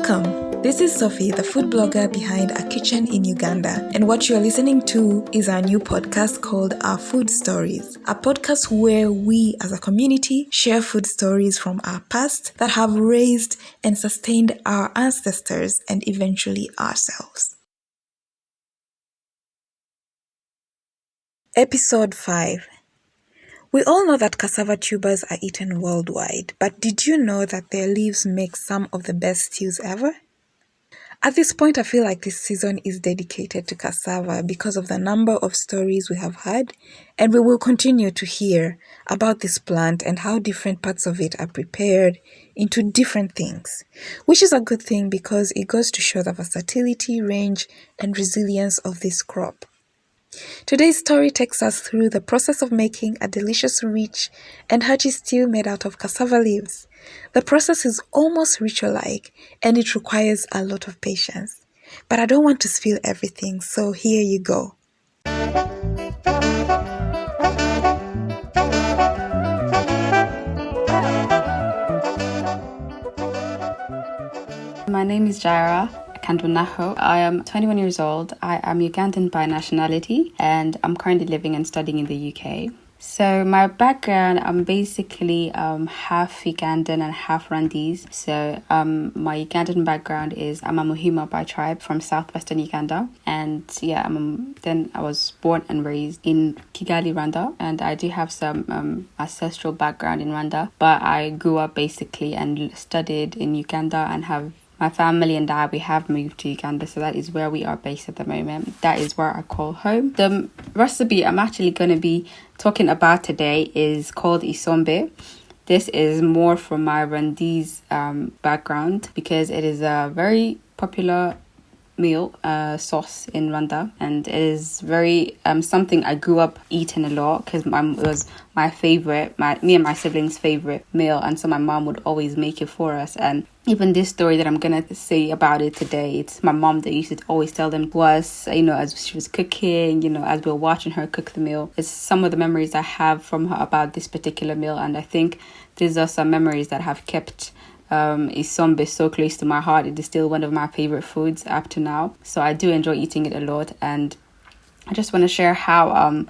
Welcome. This is Sophie, the food blogger behind A Kitchen in Uganda, and what you're listening to is our new podcast called Our Food Stories, a podcast where we as a community share food stories from our past that have raised and sustained our ancestors and eventually ourselves. Episode 5. We all know that cassava tubers are eaten worldwide, but did you know that their leaves make some of the best stews ever? At this point, I feel like this season is dedicated to cassava because of the number of stories we have had, and we will continue to hear about this plant and how different parts of it are prepared into different things, which is a good thing because it goes to show the versatility, range, and resilience of this crop. Today's story takes us through the process of making a delicious, rich, and hearty stew made out of cassava leaves. The process is almost ritual-like, and it requires a lot of patience. But I don't want to spill everything, so here you go. My name is Jaira Kandunaho. I am 21 years old. I am Ugandan by nationality and I'm currently living and studying in the UK. So my background, I'm basically half Ugandan and half Rwandese. So my Ugandan background is I'm a Muhima by tribe from southwestern Uganda. And then I was born and raised in Kigali, Rwanda. And I do have some ancestral background in Rwanda. But I grew up basically and studied in Uganda and have my family and I, we have moved to Uganda, so that is where we are based at the moment. That is where I call home. The recipe I'm actually going to be talking about today is called Isombe. This is more from my Rwandese background because it is a very popular meal sauce in Rwanda, and it is very something I grew up eating a lot because it was my favorite, me and my siblings' favorite meal, and so my mom would always make it for us. And even this story that I'm gonna say about it today, it's my mom that used to always tell them to us, as she was cooking, as we were watching her cook the meal. It's some of the memories I have from her about this particular meal, and I think these are some memories that have kept Isombe so close to my heart. It is still one of my favorite foods up to now, so I do enjoy eating it a lot. And I just want to share how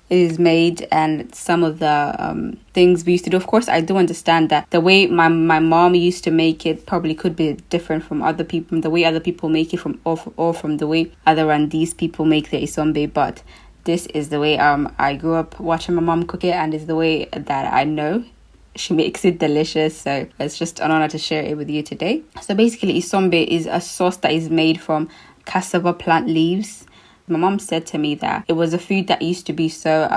it is made and some of the things we used to do. Of course, I do understand that the way my mom used to make it probably could be different from other people, from the way other people make it, or from the way other Rwandese people make their Isombe, but this is the way I grew up watching my mom cook it, and is the way that I know she makes it delicious. So it's just an honor to share it with you today. So basically, Isombe is a sauce that is made from cassava plant leaves. My mom said to me that it was a food that used to be so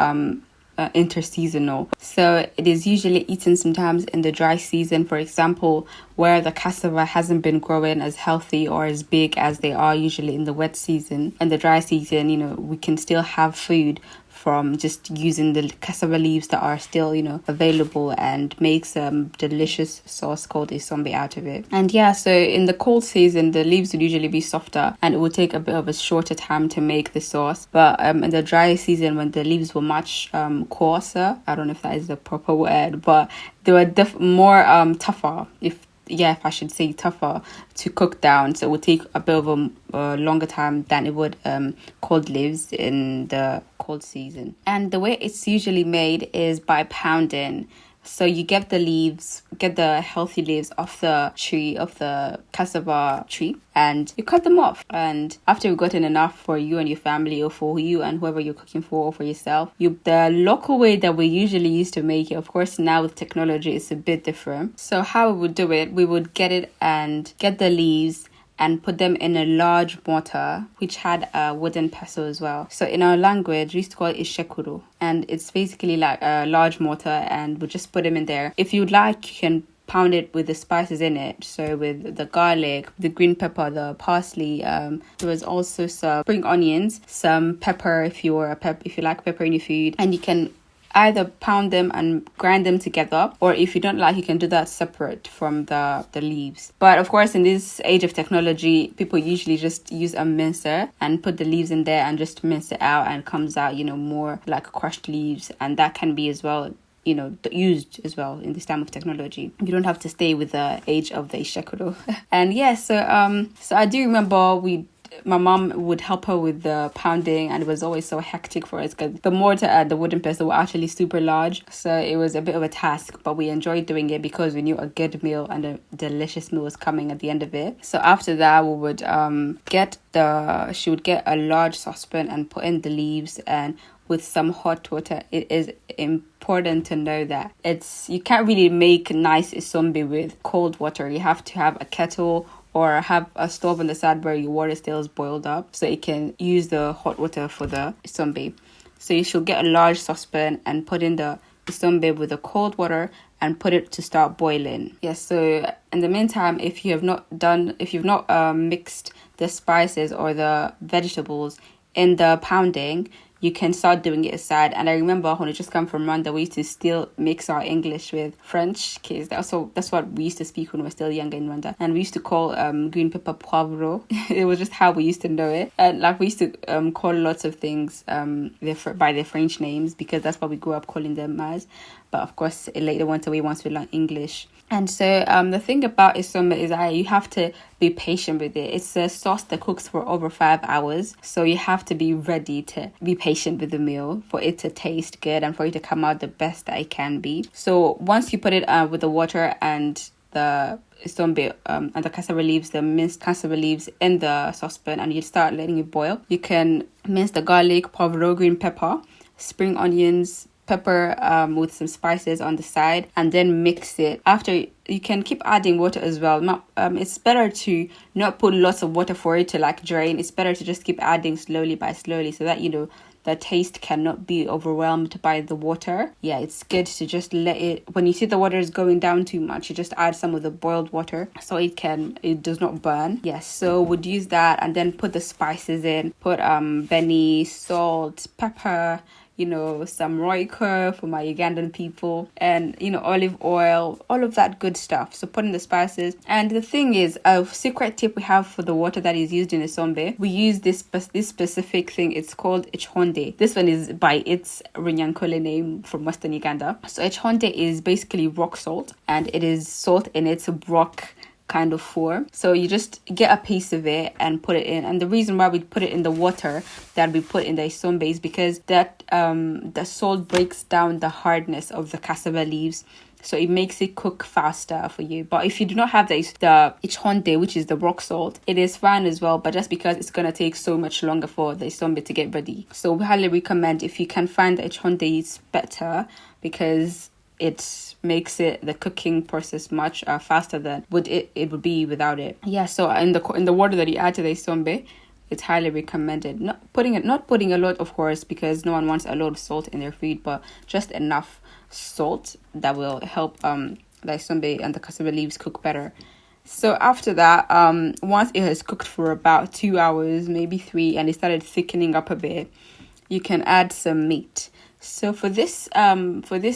interseasonal. So it is usually eaten sometimes in the dry season, for example, where the cassava hasn't been growing as healthy or as big as they are usually in the wet season. In the dry season, we can still have food from just using the cassava leaves that are still, available, and make some delicious sauce called Isombe out of it. And so in the cold season, the leaves would usually be softer and it would take a bit of a shorter time to make the sauce. But in the dry season, when the leaves were much coarser, I don't know if that is the proper word, but they were more tougher, if I should say tougher to cook down. So it would take a bit of a longer time than it would cold leaves in the cold season. And the way it's usually made is by pounding. So you get the healthy leaves off the tree, of the cassava tree, and you cut them off. And after you've gotten enough for you and your family, or for you and whoever you're cooking for, or for yourself, the local way that we usually used to make it, of course now with technology it's a bit different. So how we would do it, we would get the leaves and put them in a large mortar, which had a wooden pestle as well. So in our language, we used to call it ishekuru. And it's basically like a large mortar, and we just put them in there. If you'd like, you can pound it with the spices in it. So with the garlic, the green pepper, the parsley. There was also some spring onions, some pepper if you like pepper in your food. And you can either pound them and grind them together, or if you don't like, you can do that separate from the leaves. But of course, in this age of technology, people usually just use a mincer and put the leaves in there and just mince it out, and it comes out more like crushed leaves. And that can be as well used as well in this time of technology. You don't have to stay with the age of the ishakuro. And so I do remember my mom would help her with the pounding, and it was always so hectic for us because the mortar and the wooden pestle were actually super large, so it was a bit of a task, but we enjoyed doing it because we knew a good meal and a delicious meal was coming at the end of it. So after that, we would she would get a large saucepan and put in the leaves, and with some hot water. It is important to know that you can't really make nice isombe with cold water. You have to have a kettle or have a stove on the side where your water still is boiled up, so you can use the hot water for the isombe. So you should get a large saucepan and put in the isombe with the cold water and put it to start boiling. Yes, so in the meantime, if you've not mixed the spices or the vegetables in the pounding, you can start doing it aside. And I remember when I just come from Rwanda, we used to still mix our English with French, because that's what we used to speak when we were still younger in Rwanda. And we used to call green pepper poivro. It was just how we used to know it. And like we used to call lots of things by their French names, because that's what we grew up calling them as. But of course, it later went away once we learned English. And so the thing about Isombe is that you have to be patient with it. It's a sauce that cooks for over 5 hours. So you have to be ready to be patient with the meal for it to taste good and for it to come out the best that it can be. So once you put it with the water and the Isombe and the cassava leaves, the minced cassava leaves in the saucepan, and you start letting it boil, you can mince the garlic, poivro, green pepper, spring onions, pepper with some spices on the side, and then mix it. After, you can keep adding water as well. It's better to not put lots of water for it to like drain. It's better to just keep adding slowly so that the taste cannot be overwhelmed by the water. Yeah, it's good to just let it, when you see the water is going down too much, you just add some of the boiled water so it does not burn. Yes, so would use that and then put the spices in. Put beni, salt, pepper, some roiko for my Ugandan people, and olive oil, all of that good stuff. So put in the spices. And the thing is, a secret tip we have for the water that is used in Isombe, we use this specific thing. It's called echonde. This one is by its Runyankole name from Western Uganda. So echonde is basically rock salt, and it is salt in its rock kind of form. So you just get a piece of it and put it in. And the reason why we put it in the water that we put in the isombe is because that the salt breaks down the hardness of the cassava leaves, so it makes it cook faster for you. But if you do not have the ichonde, which is the rock salt, it is fine as well, but just because it's going to take so much longer for the isombe to get ready. So we highly recommend, if you can find the ichonde, it's better, because it makes the cooking process much faster than it would be without it. Yeah, so in the water that you add to the isombe, it's highly recommended. Not putting a lot, of course, because no one wants a lot of salt in their food, but just enough salt that will help the isombe and the cassava leaves cook better. So after that, once it has cooked for about 2 hours, maybe 3, and it started thickening up a bit, you can add some meat. So for this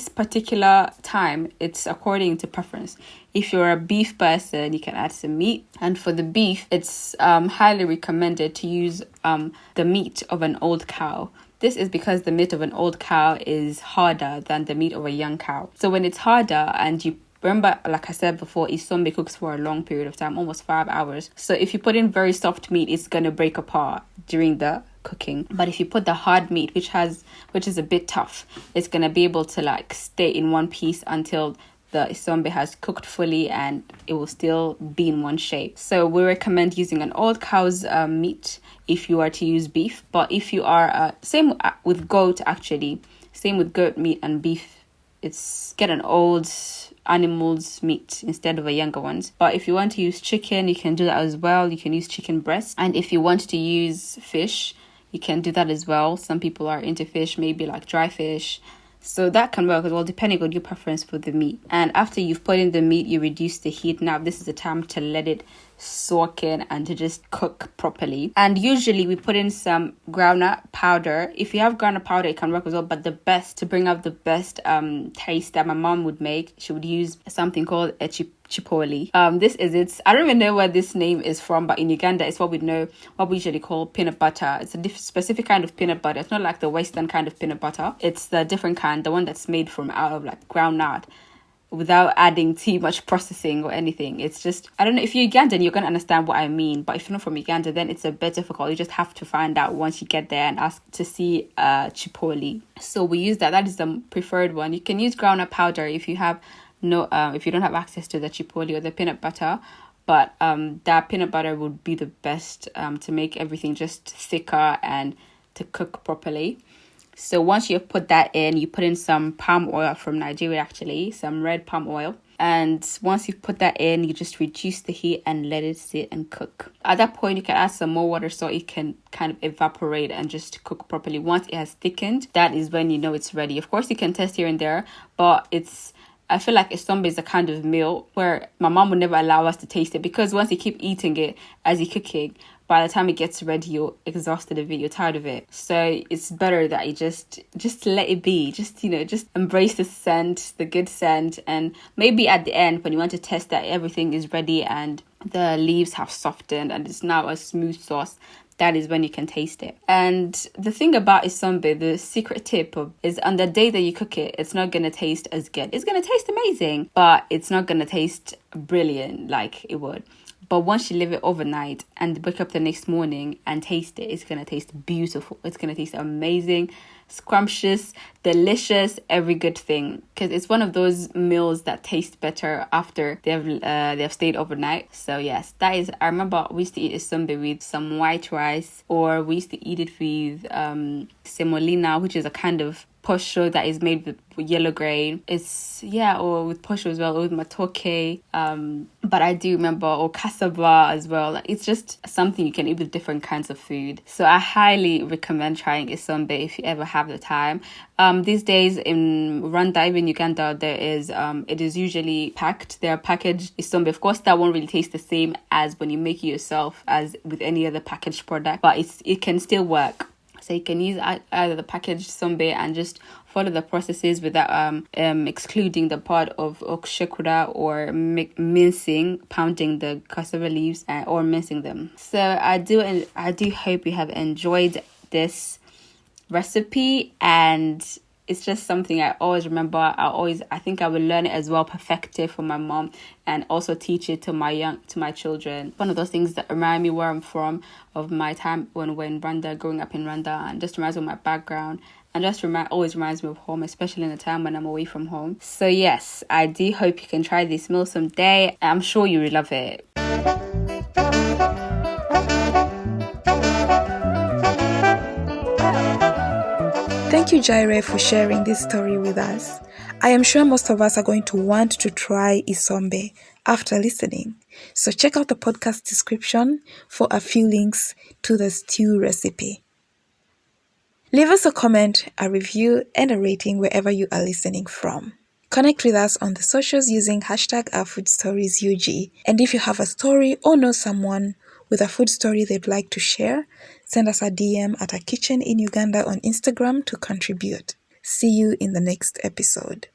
particular time, it's according to preference. If you're a beef person, you can add some meat. And for the beef, it's highly recommended to use the meat of an old cow. This is because the meat of an old cow is harder than the meat of a young cow. So when it's harder, and you remember, like I said before, Isombe cooks for a long period of time, almost 5 hours. So if you put in very soft meat, it's going to break apart during the cooking. But if you put the hard meat, which is a bit tough, it's going to be able to stay in one piece until the isombe has cooked fully, and it will still be in one shape. So we recommend using an old cow's meat if you are to use beef. But if you are same with goat, actually, same with goat meat and beef, it's get an old animal's meat instead of a younger one's. But if you want to use chicken, you can do that as well. You can use chicken breast. And if you want to use fish, you can do that as well. Some people are into fish, maybe like dry fish. So that can work as well, depending on your preference for the meat. And after you've put in the meat, you reduce the heat. Now, this is the time to let it soak in and to just cook properly. And usually we put in some groundnut powder. If you have groundnut powder, it can work as well. But the best, to bring out the best taste that my mom would make, she would use something called chipotle. This is it. I don't even know where this name is from, but in Uganda, it's what we know, what we usually call peanut butter. It's a specific kind of peanut butter. It's not like the Western kind of peanut butter. It's the different kind, the one that's made from out of like groundnut, without adding too much processing or anything. It's just, I don't know, if you're Ugandan, you're going to understand what I mean. But if you're not from Uganda, then it's a bit difficult. You just have to find out once you get there and ask to see chipotle. So we use that. That is the preferred one. You can use groundnut powder if you have if you don't have access to the chipotle or the peanut butter. But that peanut butter would be the best to make everything just thicker and to cook properly. So once you put that in, you put in some palm oil from Nigeria, actually, some red palm oil. And once you put that in, you just reduce the heat and let it sit and cook. At that point, you can add some more water so it can kind of evaporate and just cook properly. Once it has thickened, that is when you know it's ready. Of course, you can test here and there, but I feel like Isombe is a kind of meal where my mom would never allow us to taste it, because once you keep eating it as you're cooking, by the time it gets ready, you're exhausted of it, you're tired of it. So it's better that you just let it be. Just embrace the scent, the good scent. And maybe at the end, when you want to test that everything is ready and the leaves have softened and it's now a smooth sauce, that is when you can taste it. And the thing about Isombe, the secret tip is on the day that you cook it, it's not going to taste as good. It's going to taste amazing, but it's not going to taste brilliant like it would. But once you leave it overnight and wake up the next morning and taste it, it's going to taste beautiful. It's going to taste amazing, scrumptious, delicious, every good thing. Because it's one of those meals that taste better after they've stayed overnight. So yes, that is, I remember we used to eat Isombe with some white rice, or we used to eat it with semolina, which is a kind of posho that is made with yellow grain. Or with posho as well, or with matoke. But I do remember, or cassava as well. Like, it's just something you can eat with different kinds of food. So I highly recommend trying Isombe if you ever have the time. These days in Rwanda, even Uganda, it is usually packed. They are packaged Isombe. Of course, that won't really taste the same as when you make it yourself as with any other packaged product, but it can still work. So you can use either the packaged Isombe and just follow the processes without excluding the part of okshekura, or mincing, pounding the cassava leaves or mincing them. So I do hope you have enjoyed this recipe, and it's just something I always remember. I think I will learn it as well, perfect it for my mom, and also teach it to my children. One of those things that remind me where I'm from, of my time when we're in Rwanda, growing up in Rwanda, and just reminds me of my background, and just always reminds me of home, especially in the time when I'm away from home. So yes, I do hope you can try this meal someday. I'm sure you will love it. Thank you, Jaire, for sharing this story with us. I am sure most of us are going to want to try Isombe after listening. So check out the podcast description for a few links to the stew recipe. Leave us a comment, a review, and a rating wherever you are listening from. Connect with us on the socials using #OurFoodStoriesUG. And if you have a story or know someone with a food story they'd like to share, send us a DM at A Kitchen in Uganda on Instagram to contribute. See you in the next episode.